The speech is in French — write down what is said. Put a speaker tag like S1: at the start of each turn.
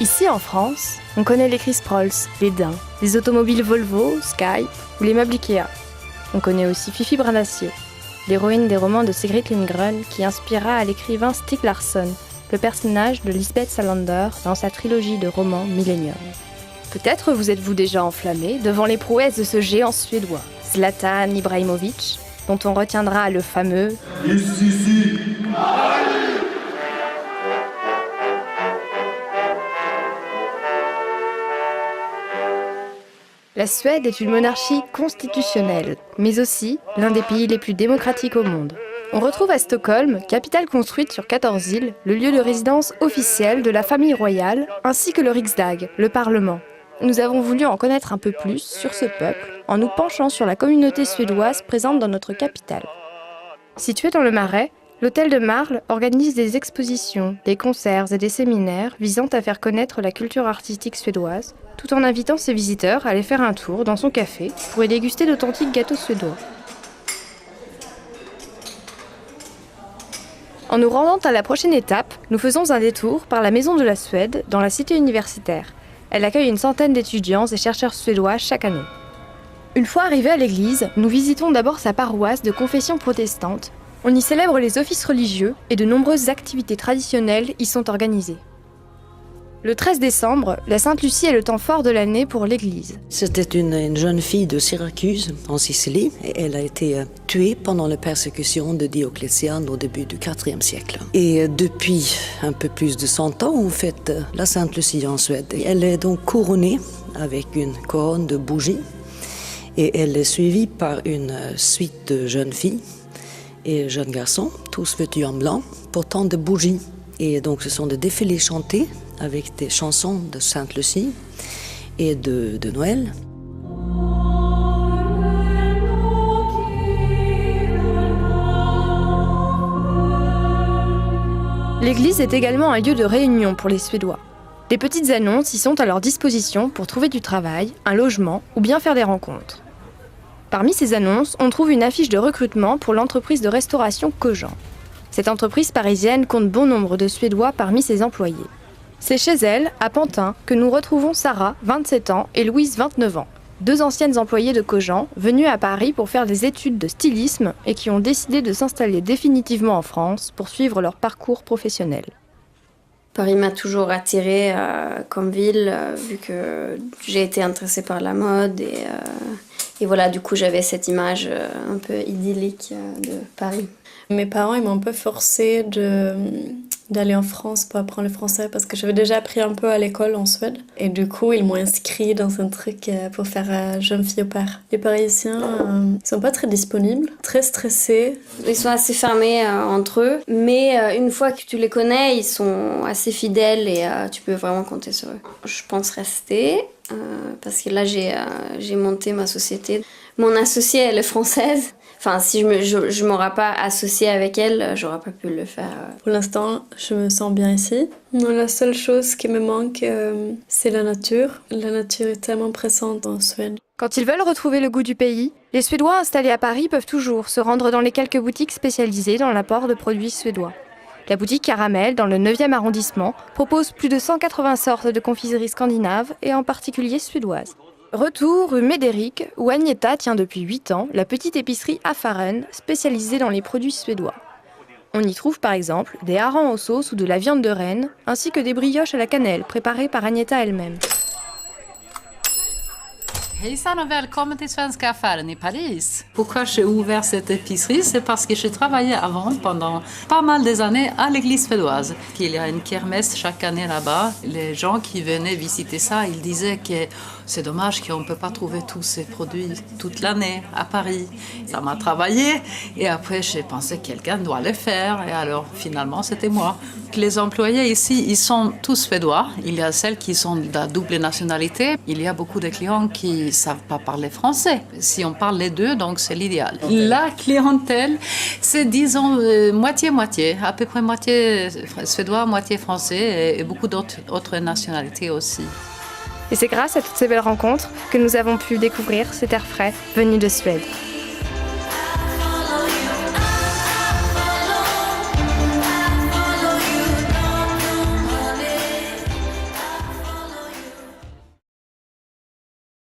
S1: Ici en France, on connaît les Chris Prolls, les Daims, les automobiles Volvo, Skype ou les meubles Ikea. On connaît aussi Fifi Brindacier, l'héroïne des romans de Sigrid Lindgren qui inspira à l'écrivain Stieg Larsson le personnage de Lisbeth Salander dans sa trilogie de romans Millennium. Peut-être vous êtes-vous déjà enflammé devant les prouesses de ce géant suédois, Zlatan Ibrahimovic, dont on retiendra le fameux «
S2: Ici.
S1: La Suède est une monarchie constitutionnelle, mais aussi l'un des pays les plus démocratiques au monde. On retrouve à Stockholm, capitale construite sur 14 îles, le lieu de résidence officiel de la famille royale, ainsi que le Riksdag, le Parlement. Nous avons voulu en connaître un peu plus sur ce peuple, en nous penchant sur la communauté suédoise présente dans notre capitale. Situé dans le Marais, l'hôtel de Marle organise des expositions, des concerts et des séminaires visant à faire connaître la culture artistique suédoise, tout en invitant ses visiteurs à aller faire un tour dans son café pour y déguster d'authentiques gâteaux suédois. En nous rendant à la prochaine étape, nous faisons un détour par la Maison de la Suède dans la cité universitaire. Elle accueille une centaine d'étudiants et chercheurs suédois chaque année. Une fois arrivés à l'église, nous visitons d'abord sa paroisse de confession protestante. On y célèbre les offices religieux et de nombreuses activités traditionnelles y sont organisées. Le 13 décembre, la Sainte-Lucie est le temps fort de l'année pour l'église.
S3: C'était une jeune fille de Syracuse, en Sicile, et elle a été tuée pendant la persécution de Dioclétian au début du IVe siècle. Et depuis un peu plus de 100 ans, on fête la Sainte-Lucie en Suède. Elle est donc couronnée avec une couronne de bougies, et elle est suivie par une suite de jeunes filles et jeunes garçons, tous vêtus en blanc, portant des bougies. Et donc ce sont des défilés chantés avec des chansons de Sainte-Lucie et de Noël.
S1: L'église est également un lieu de réunion pour les Suédois. Des petites annonces y sont à leur disposition pour trouver du travail, un logement ou bien faire des rencontres. Parmi ces annonces, on trouve une affiche de recrutement pour l'entreprise de restauration Kojand. Cette entreprise parisienne compte bon nombre de Suédois parmi ses employés. C'est chez elle, à Pantin, que nous retrouvons Sarah, 27 ans, et Louise, 29 ans, deux anciennes employées de Kojand, venues à Paris pour faire des études de stylisme et qui ont décidé de s'installer définitivement en France pour suivre leur parcours professionnel.
S4: Paris m'a toujours attirée comme ville, vu que j'ai été intéressée par la mode et voilà, du coup j'avais cette image un peu idyllique de Paris.
S5: Mes parents ils m'ont un peu forcée d'aller en France pour apprendre le français parce que j'avais déjà appris un peu à l'école en Suède. Et du coup, ils m'ont inscrit dans un truc pour faire jeune fille au pair. Les Parisiens, ils sont pas très disponibles, très stressés.
S4: Ils sont assez fermés entre eux, mais une fois que tu les connais, ils sont assez fidèles et tu peux vraiment compter sur eux. Je pense rester parce que là, j'ai monté ma société. Mon associée, elle est française. Enfin, si je m'aurais pas associée avec elle, j'aurais pas pu le faire.
S5: Pour l'instant, je me sens bien ici. La seule chose qui me manque, c'est la nature. La nature est tellement présente en Suède.
S1: Quand ils veulent retrouver le goût du pays, les Suédois installés à Paris peuvent toujours se rendre dans les quelques boutiques spécialisées dans l'apport de produits suédois. La boutique Caramel, dans le 9e arrondissement, propose plus de 180 sortes de confiseries scandinaves et en particulier suédoises. Retour rue Médéric, où Agneta tient depuis 8 ans la petite épicerie Affaren, spécialisée dans les produits suédois. On y trouve par exemple des harengs aux sauces ou de la viande de renne, ainsi que des brioches à la cannelle préparées par Agneta elle-même.
S6: Hejsan och välkommen till Svenska affären i Paris. Pourquoi j'ai ouvert cette épicerie? C'est parce que j'ai travaillé avant pendant pas mal des années à l'église suédoise. Il y a une kermesse chaque année là-bas. Les gens qui venaient visiter ça, ils disaient que c'est dommage qu'on ne peut pas trouver tous ces produits toute l'année à Paris. Ça m'a travaillé et après j'ai pensé que quelqu'un doit le faire et alors finalement c'était moi. Les employés ici, ils sont tous suédois. Il y a celles qui sont de la double nationalité. Il y a beaucoup de clients qui ne savent pas parler français. Si on parle les deux, donc c'est l'idéal. La clientèle, c'est disons moitié-moitié, à peu près moitié suédois, moitié français et beaucoup d'autres nationalités aussi.
S1: Et c'est grâce à toutes ces belles rencontres que nous avons pu découvrir cet air frais venu de Suède.